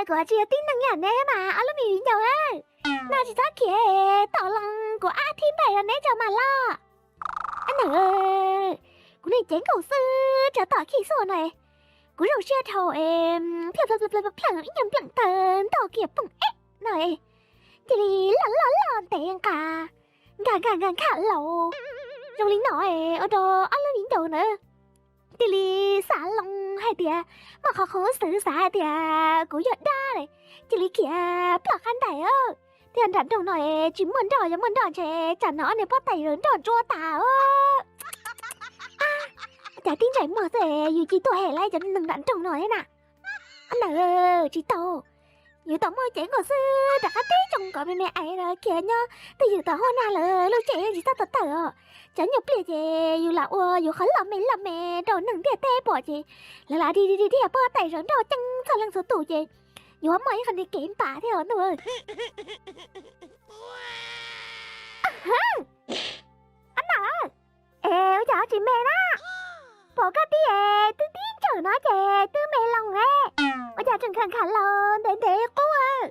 của chị tin năng nhận đấy mà ở lúc mình đầu đấy nào chỉ chắc kia tỏ lòng của a thiên bảy là nấy cho mà lo anh ơi cú này chén cầu sư trở tỏ khi số này cú đầu xe thầu em phiền nhầm lặng tần tỏ kia bụng ếch này chị đi lon tiền cả gà khả lầu trong lính nói ở đó ở lúc lính đầu nữa chị đi xả lòng hay tìa mà khó xử xả tìa cú giọt đa này chị đi kia bỏ khăn đẩy ơ thì anh đặt đầu nói chỉ muốn đỏ chè chả nó này bắt tay lớn đỏ chua tả ơ chả tin chảy mở rồi dù chị tôi hề lại cho đừng đánh trong nói nè anh ơi chị tôi như tao mới chén của sư đã cá tí trong cõi mẹ ấy rồi kìa nhá từ giờ tao hôm nay là lúc trẻ gì tao tao chả nhập liền chị dù là dù khó làm mẹ đồ nừng thiệt tê bỏ chị là đi bỏ tay rồi đồ chân sao lăng số tủ chị dù không mấy phần đi kém bả thế hả ơi anh à ê chào chị mẹ đó bỏ cái tí tư tí chờ nó chị tư mẹ lòng ôi chào trần khẳng khả lon đến thế cô ơi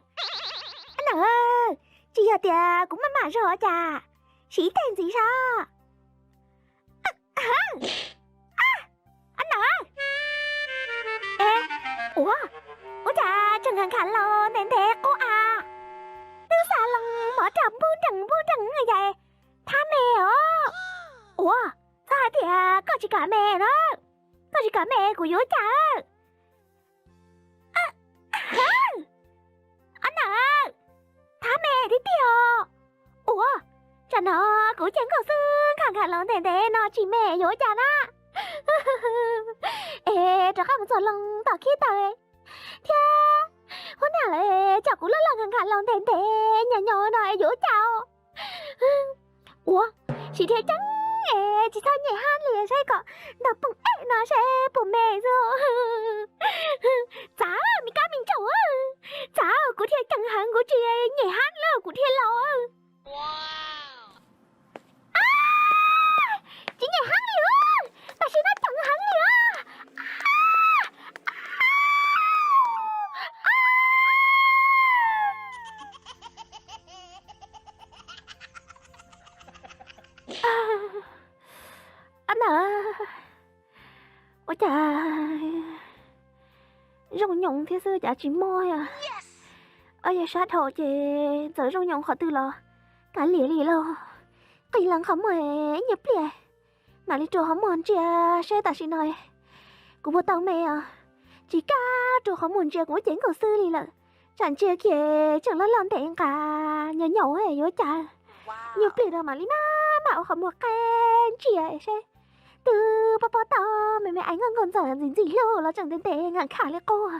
anh ơi chị ở tiệt cũng mãi rồi chà chỉ tên gì sao anh ơi ê ủa chà trần khẳng khả lon đến thế cô à tư xà lòng mở trầm bu trần người vậy tha mẹ ơ ủa sao thì có chỉ cả mẹ đó có chỉ cả mẹ của dối cha anh à thả mẹ đi tiêu ủa cha nó cũng chẳng có sư khẳng khả lớn thế nó chỉ mẹ dối cha đó ê cho các một số lòng tỏ khi tờ thế hôm nào lại cháu cũng rất là khẳng khả lớn thế nhỏ nói dối cháu ủa chị thấy chắc chị sao nhảy hát liền sẽ có nó bụng ế nó sẽ bụng mẹ rồi chá mình cá mình chủ chá của thiên chẳng hạn của chị nhảy hát là của thiên lo chị nhảy hát liền bà chị nó chẳng hạn liền anh à ôi trời rồng nhộng thế sư chả chỉ môi à ôi giờ sát hộ chị giờ rồng nhộng khó từ lo cả lì lo kỳ lăng không mời nhập lìa mà đi trò không muốn chị sẽ ta xin nói cũng vô tao mẹ à chỉ ca trò không muốn chị cũng chén cầu sư lì lợ chẳng chia kia chẳng lo làm tiền cả nhỏ ấy vô chả nhập lìa đâu mà lý má bảo không một cái chị ấy sẽ từ bố tao mẹ anh còn giỏi làm gì lô nó chẳng tên tệ ngạn khả lên cô à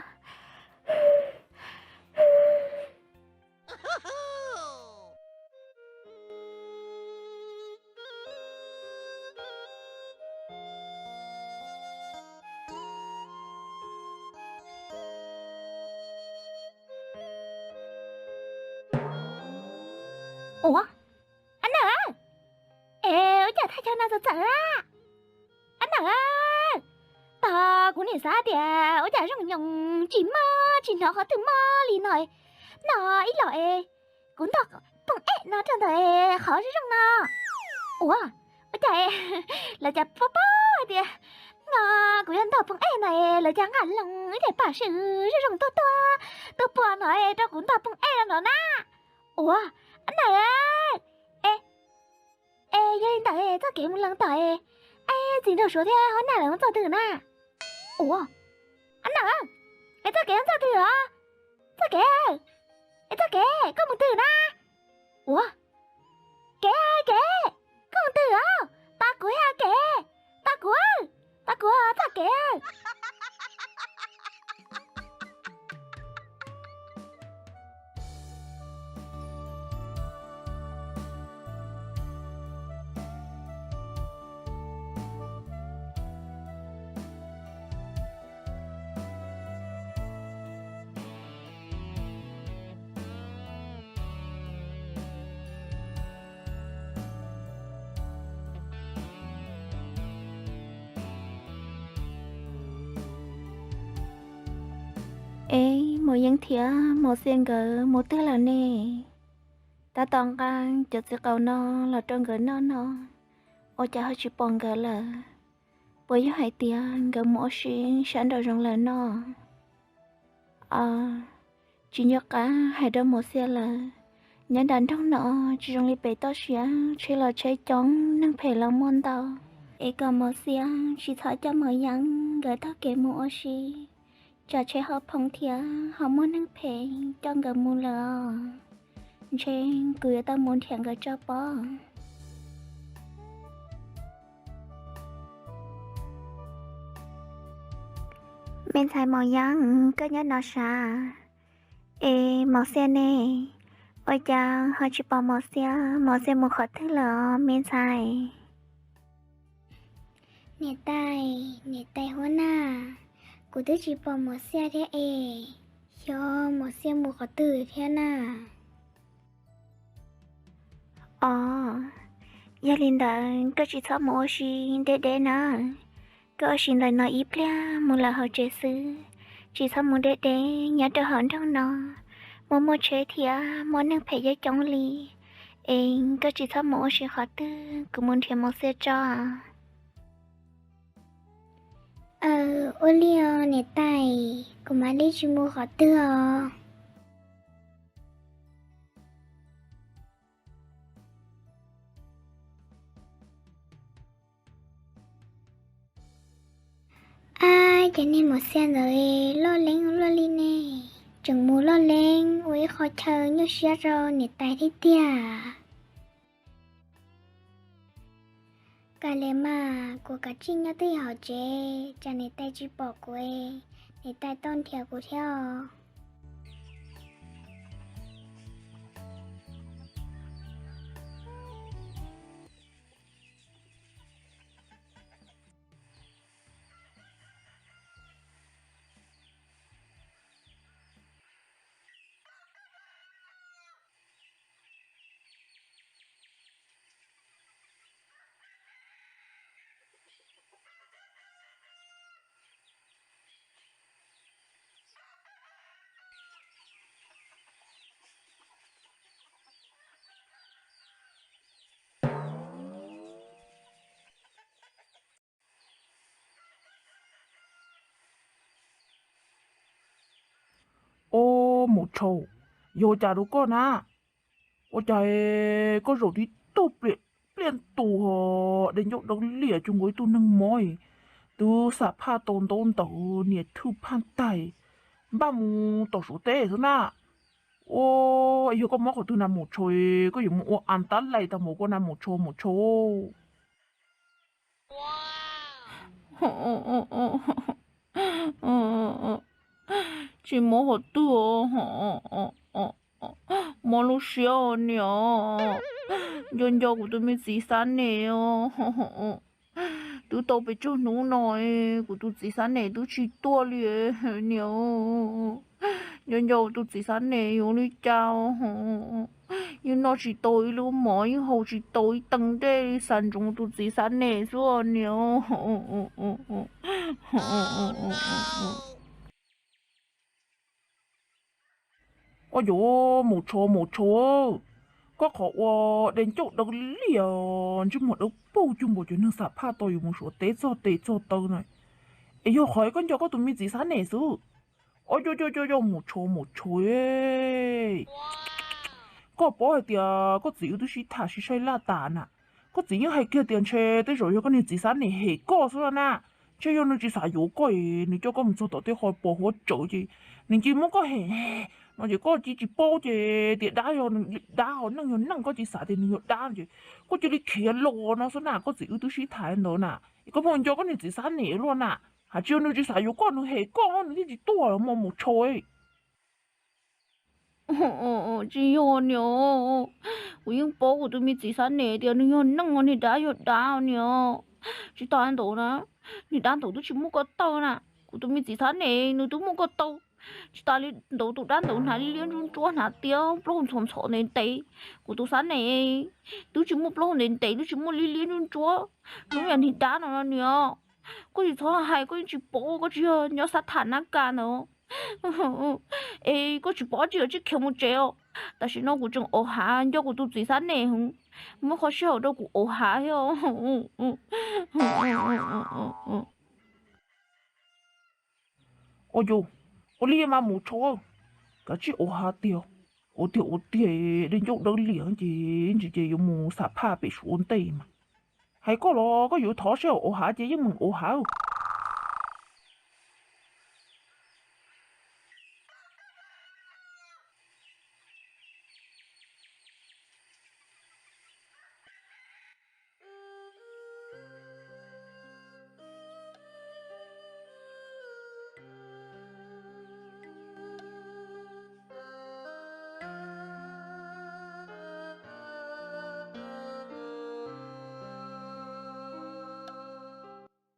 ủa anh à ê chả thay cho nó sợ á anh à ta cũng nhìn xa thì ôi chả rong nhồng chỉ nó có từ mơ lì nói nó ít loại cũng thật bông ế nó trong đời khó chứ rong nó ủa ôi chả là chả bó thì nó cũng nhân thật bông ế này là chẳng hẳn lòng để bà sự rong tôi bùa nói tôi cũng thật bông ế nó na ủa anh này ê gia đình tại ta kiếm một lần tại ê chỉ được số thế hôm nào là con từ nè ủa anh à ê ta kiếm sao từ hả ta kể ê ta kể có một từ nè ủa kể có một từ hả ta của kể ta của ta kể Ê một những thía một xiên gỡ một thứ là nè ta toàn càng cho sự cầu nó là trong gỡ nó ô cha hơi chịu bòn gỡ là bởi vì hai tiền gỡ mỗi xuyên sẵn đầu trong là nó chỉ nhớ cả hai đứa một xe là nhớ đàn trong nó chỉ trong li bể to xía chỉ là chơi chóng nâng phải là môn tao ấy còn một xe chỉ thở cho mọi nhắn gỡ thao kế mua xí cho chơi họ phong thía họ muốn nâng phải cho gỡ mua lờ trên cười ta muốn thèm gỡ cho bó mình thấy mọi nhắn cứ nhớ nó xa ê một xe nè ôi cha hơi chỉ bỏ một xe một khó thứ là mình thấy nè tay hoa na cô tôi chỉ bỏ một xe thế cho một xe một khó từ thế na gia đình đã có chỉ thọ một gì để nè có xin lời nói ít lẽ một là họ chế sư chỉ thọ một để nhớ cho hận trong nó một chế thì một năng phải với chống ly em có chỉ thọ một sự khó tư cũng muốn thêm một xe cho Olio nè tay cũng mà đi chỉ mua khó tư cho nên một xe rồi lo lên nè chừng mua lo lên ôi khó chờ như xe rồi nè tay đi tia cả lẽ mà của cả trinh nhá tới họ chế cho nè tay chỉ bỏ quê nè tay tôn theo của theo một trâu yo cha đâu con à ô cha có rồi đi tụp liền tù họ đến nhậu đâu lìa chung với tu nâng mồi tu sạp ha tôn tàu nhiệt thu pan tay ba mu tàu số tệ thôi na ô yo có món của tu nằm một trôi có dùng một ăn tát lại tao một con nằm một trâu chỉ mỗi hột tiêu mà lúc xưa nhỉ dân giàu của tôi mới gì sáng nè tôi tàu bị chút nụ nồi của tôi gì sáng nè tôi chỉ tua liền nhỉ dân giàu tôi gì sáng nè用力chào nhưng nó chỉ tối luôn mà nhưng hầu chỉ tối tầng đây sản dụng tôi gì sáng nè rồi nhỉ ôi dồi một trâu có khó đến chỗ đâu liền chứ một đâu bố chung bộ chuyện nó sạp ha tôi một số tế cho tao này ấy yo hỏi con cho có tụi mình gì sáng này su ôi yo một trâu ấy có bỏ thì có gì tôi chỉ thả chỉ sai la tà nè có gì như hay kia tiền chơi tới rồi yo có nên gì sáng này hệ có số nè chơi yo nó chỉ xài yo có này cho có một số tao tới hỏi bỏ hỗ trợ gì nên chỉ muốn có hệ mà chỉ có chỉ bao chứ thì đá họ nâng có chỉ xả thì nhiều đá chứ có chỉ đi kia lò nó số nào có chỉ tôi chỉ thái nó nè có bọn cho cái này chỉ xả nè luôn nè hả chưa nó chỉ xả yếu con nó hệ con nó chỉ to mà một trôi chỉ hồn nhỉ tôi yung bố của tôi mới chỉ sáng nè thì nó nâng ngon thì đá nhỉ chỉ toàn đồ nè thì đan đồ tôi chỉ mua có tàu nè của tôi mới chỉ sáng nè nó tôi mua có tàu chỉ ta đi đồ tụ đan đồ này liên chung chúa nè tiêu plon chom chọ nên tây của tôi sáng nè tôi chỉ mua plon nên tây tôi chỉ mua liên chung chúa chúng nhận thì đá nó nhỉ có gì thôi hay có chỉ bố có gì nhớ sát thản nát cả nữa 에, 이거 주바지가 지켜무제요. 다시 너구 좀 오하, 여구 또 지사네. 뭐 허시어 너구 오하요. 哦哟，我立马冇错，个只我下掉，我掉，连喐到兩隻有冇撒怕被損地嘛？係個咯，個要拖上我下隻英文我下。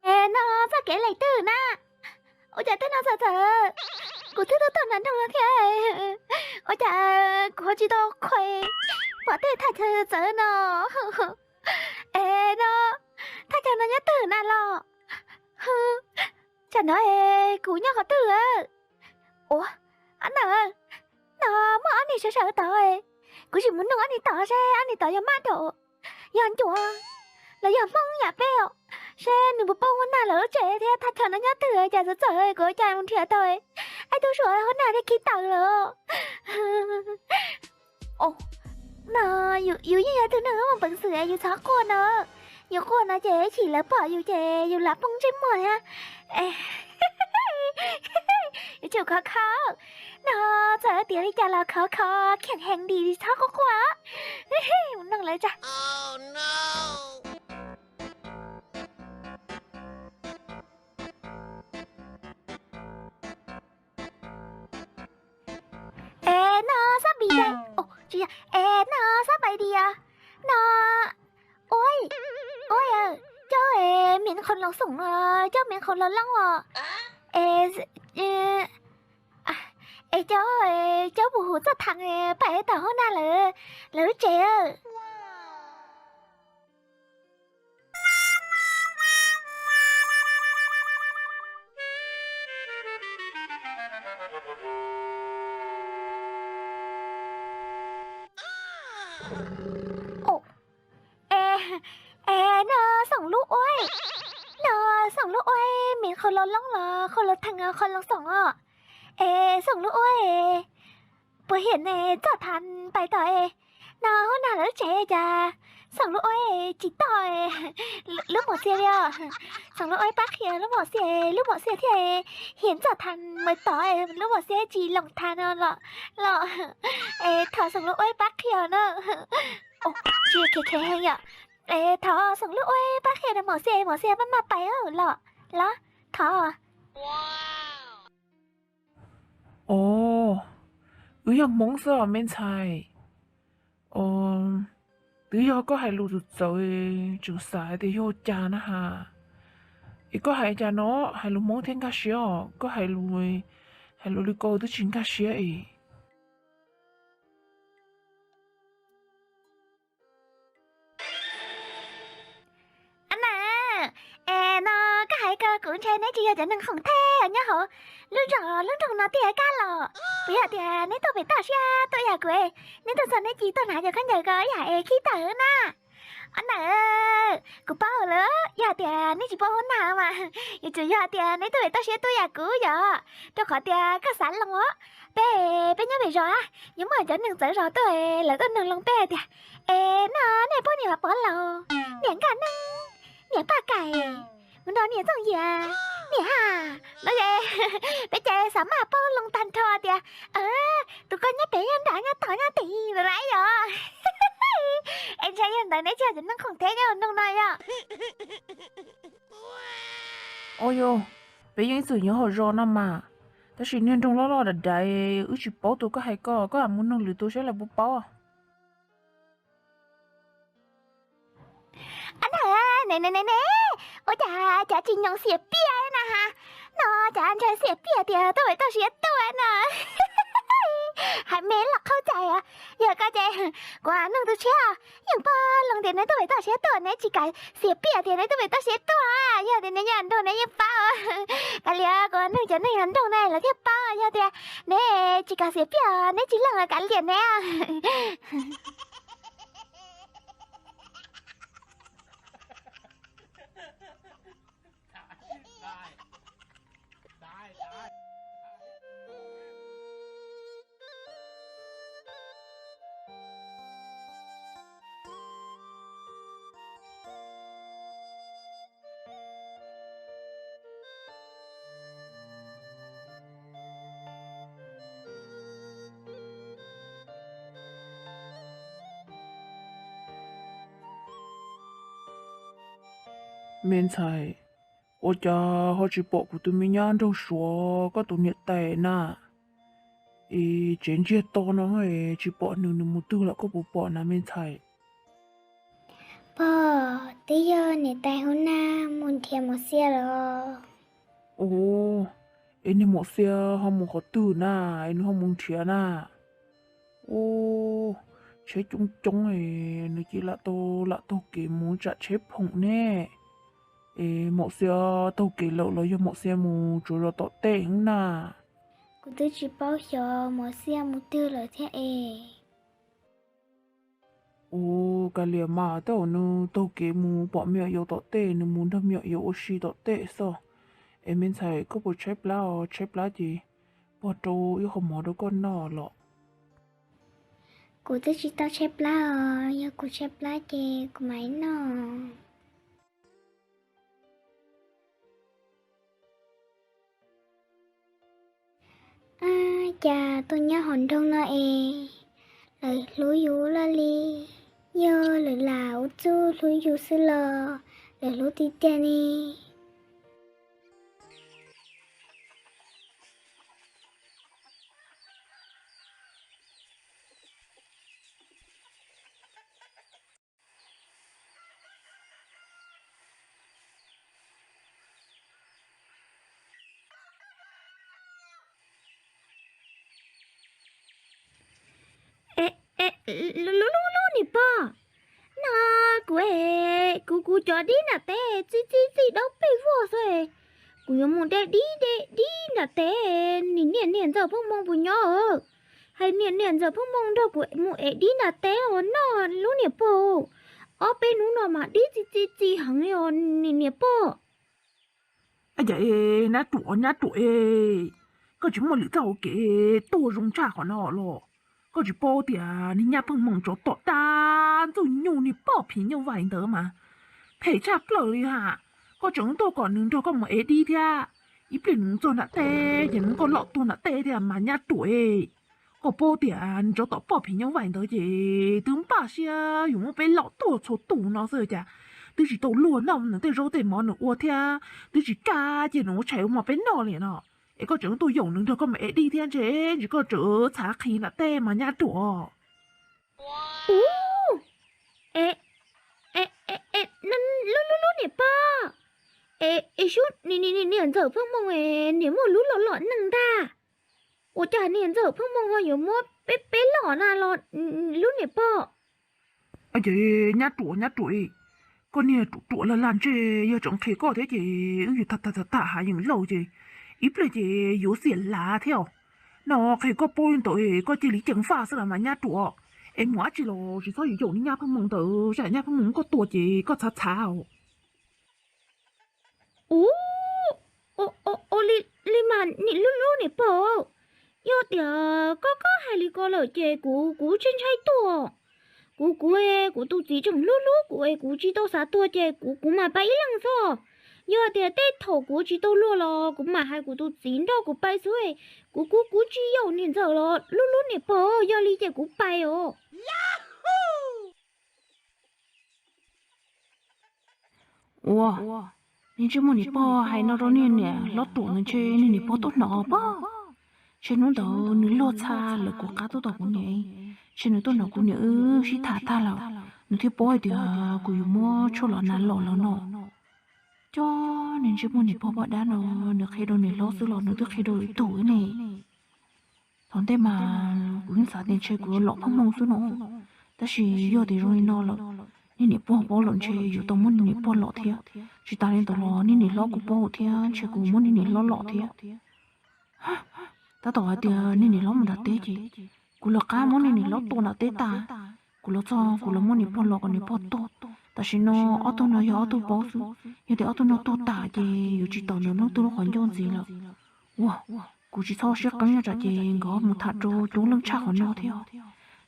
Ê, nó sao kể lại từ na? Ôi trời, tôi nó sợ sợ. Cô thứ tôi tuần lần trong nó kìa. Ôi trời, cô chỉ đâu khỏe. Bỏ tôi thật sợ sợ nó. Ê, nó. Thật cho nó nhớ từ na lo. Chả nói ê, cú nhớ có từ á. Ủa, anh à. Nó mà anh đi sợ sợ tội. Cú chỉ muốn nó anh đi tỏ ra, anh đi tỏ cho mát độ. Giờ anh chùa. Là giờ mong nhà bèo. Xe nụ bố hôm nào lỡ trẻ thì thật cho nó nhớ từ chả rất trời của cha một trẻ thôi. Ai tôi rồi hôm nào đi khi tàu rồi. Ồ, nóอยู่như vậy từ nữa mà vẫn sửaอยู่sáuคนเนอะอยู่คนนะเจ๊chỉ là bỏอยู่เจ๊อยู่รับphong trên mồi ha.อยู่chiều khó khó. Nó giờ tiếng đi chả là khó khó khen hành đi sáu có quá. Muốn nâng lại cha. Oh no! Ê, nó sắp bị đây. Ồ, chị à. Ê, nó sắp bay đi à. Nó... Ôi, ôi cho miễn con lòng sủng cho miễn con lòng lăng à. Cho bù hú cho thằng phải tao hôm nay lỡ trẻ. Ồ, nó sòng lũ ôi. Nó sòng lũ ôi, miễn con lòng lăng là con lòng thằng con lòng sòng à. Sòng lũ ôi. Bữa hiện cho thằng phải tao nó hôm nào lỡ trẻ cha. Sòng lũ ôi chỉ tao lúc một xe đi. Sòng lũ ôi bác hiện lúc một xe thì hiện cho thằng mới tao lúc một xe chỉ lòng thằng nó lọ thọ sòng lũ ôi bác hiện nó. Ồ, chia kề hay nhở. Thọ sòng lũ ôi bác hiện là một xe bắt mà bay ở lọ thọ. Ồ, yang mong sợ men chai. Giờ có hai lũ rồi chủ sai thì yêu cha nó ha. Có hai cha nó hai lũ mong thiên ca sĩ có hai lũ đi cô tới chuyện ca sĩ ấy. Anh à, nó có hai cơ cũng chơi nấy chia cho nên không thế nhá hả? Lúc rồi nó tiệt ca lò. Bây giờ thì nếu tôi bị tao xa tôi giờ quê. Nếu tôi sợ nếu chỉ tôi nãy giờ có nhờ có vậy khí tử na. Anh à, cô bao lỡ. Giờ thì nếu chỉ bao hôm nào mà. Giờ thì nếu tôi bị tao xa tôi giờ cứu giờ. Tôi khỏi thì có sẵn lòng á. Bé nhớ bị rồi á. Nhưng mà cho nâng tới rồi tôi là tôi nâng lòng bé thì. Nó này bố này mà bỏ lầu. Nè cả nâng. Nè ba cày. Muốn đó nè xong gì à? Nè hà. Nói vậy. Bé chạy sẵn mà bố lòng tàn trò thì. Tụi con nhớ bé nhân đã nhớ tỏ nhớ tỷ rồi nãy rồi. Em trai nhân đã nãy chờ cho nó không thế nhau nông này à. Ôi yo, bây giờ sự nhớ hồi rồi nó mà. Ta chỉ nên trong lo là đại chỉ bảo tụi có hai có muốn nông lưỡi tôi sẽ là bố bảo à. Anh à, nè. Ôi chà chị nhông xỉa bia nè ha. Nó chà anh trai xỉa bia thì tôi sẽ tôi nè. Hai mến là không chạy à. giờ cái gì quá nâng tôi chia nhưng ba lần tiền này tôi phải tao chia tuần này chỉ cái xếp bia tiền này tôi phải tao chia tuần giờ tiền này nhà đồ này như bao cái lia quá nâng cho này hắn đồ này là thiệp bao giờ tiền này chỉ cả xếp bia này chỉ là cái liền nè Mình thấy, ôi cha, họ chỉ bỏ của tụi mình nhăn trong số có tụi nhiệt tệ nè. Ý, chuyện chia to nó ấy, chỉ bỏ nửa một tư là có bộ bỏ nè mình thấy. Bò, tí giờ nè tay hôm na muốn thêm một xe rồi. Ồ, em một xe họ muốn có tư nè, em họ muốn chia nè. Ồ, chế chung chung ấy, nó chỉ là tôi kể muốn trả chế phụng nè. Ê, một xe tôi kể lộ lo cho một xe mù chủ rồi tọt tệ hứng nè. Cô tôi chỉ bảo cho một xe một tư rồi thế ê. Ồ, cái liềm mà tao nó tôi kể mù bỏ miệng yếu tọt tệ nó muốn đâm miệng yếu oxy tọt tệ sao? Em mình thấy có bộ chép lá gì? Bỏ trâu yếu không mò đâu con nọ lọ. Cô tôi chỉ tao chép lá rồi, giờ cô chép lá kì, cô máy nọ. À, chà, tôi nhớ hòn đông nọ ê. Lời lúi dũ la li. Giờ lời lão chú lúi dũ sư lờ. Lời lúi tí tè nè. Nè ba. Na, cô cho đi nè té, chị đâu bị vô rồi. Cô nhớ muốn đi nè té, niên giờ phong mong bùi nhỏ. Hay niên giờ phong mong đâu cô muốn đi nè té ở nó lúc nè bố. Ở bên nó mà đi chị hằng rồi nè bố. À vậy, nát tuổi. Có chúng mà lựa thầu kể tôi rung trả khỏi nó lọ. Có chỉ bỏ thì nhà phong mong cho tọt tan rồi nhung ni bỏ phí nhau vài đỡ mà. Phải chạp lời hả? Có chúng tôi còn nâng cho con một đi thia. Ý bình cho nạ tê, nhưng con lọ tu nạ tê thì mà nhát tuổi. Có bỏ thì cho tọt bỏ phí nhau vài đỡ gì. Tướng bà xia, dùng một bé lọ tu cho tù nó rồi chả. Tôi chỉ tàu luôn nông nữa, tôi rô tê món nữa ua thia. Tôi chỉ ca chứ nó chạy mà bé nọ liền nọ. Ê có chúng tôi dùng nâng cho con mẹ đi thiên chế, chỉ có chữ thả khí nạ tê mà nhát tuổi. Lú nè ba. Chút niên giờ phong mong niên mua lú lọ nâng ta. Ủa chả niên giờ phong mong hiểu mua bé lọ nà lọ lú nè ba. À chị nhát tuổi. Con nè tuổi là làm chê, giờ chẳng thể có thế chị, thật hả những lâu chị. Ít là chị yếu xiển lá theo. Nó khi có bôi tội có chị lý chẳng pha sao mà nhát tuổi. Em hóa chị lo, chị sao yếu ní nhát phong mong tự, chả nhát phong mong có tuổi chị, có chá chào. Li mà lú nè ba. Yo tìa có hai lý có lời chê cú chân chay tua. Cú tu chỉ chẳng lú cú chỉ tao xá tua chê cú mà bay lăng so. Yo tìa tê thổ cú chỉ tao lua lo cú mà hai cú tu chín đâu cú bay xuôi. Cú chỉ yêu niên giờ lo lú nè ba yo li chê cú bay ồ. Ủa, nên chứ mà nị bò hay nó đó nè, lót tủ nó chơi nên nị bò tốt nọ bò. Chứ nó đó nị lót xa là của cá tốt đó của nị. Chứ nó tốt nọ của nị chỉ thả là nó thì bò thì của yêu mua cho lọ nà lọ nọ. Cho nên chứ mà nị bò đá nó khi đó nị lót xứ lọ nó tức khi đó tủ nè. Thằng thế mà của của xã tiền chơi của lọ phong mông xuống nó ta chỉ do thì rồi nó là nên nè bỏ lợn chơi dù tao muốn nè bỏ lọ thiệt chỉ ta nên tao lo nên nè lo của bỏ thiệt chơi của muốn nè lo lọ thiệt ta tao hỏi nên nè lo mà đặt tế gì của lo cá muốn nè lo to là tế ta của lo cho của lo muốn nè bỏ lọ còn nè bỏ to ta chỉ nó ở tôi nó ở tôi bỏ xuống giờ thì ở tôi nó to tả gì dù chỉ tao nó tôi nó còn cho gì là wow cô chỉ thao sức cắn cho chị gõ một thằng trâu chúng lưng chắc của nó theo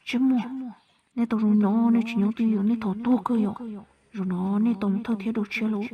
chứ mua nên tôi rồi nó nên chỉ nhớ tiêu nên thầu tua cơ rồi nó nên tôi thâu thiếu được chưa lú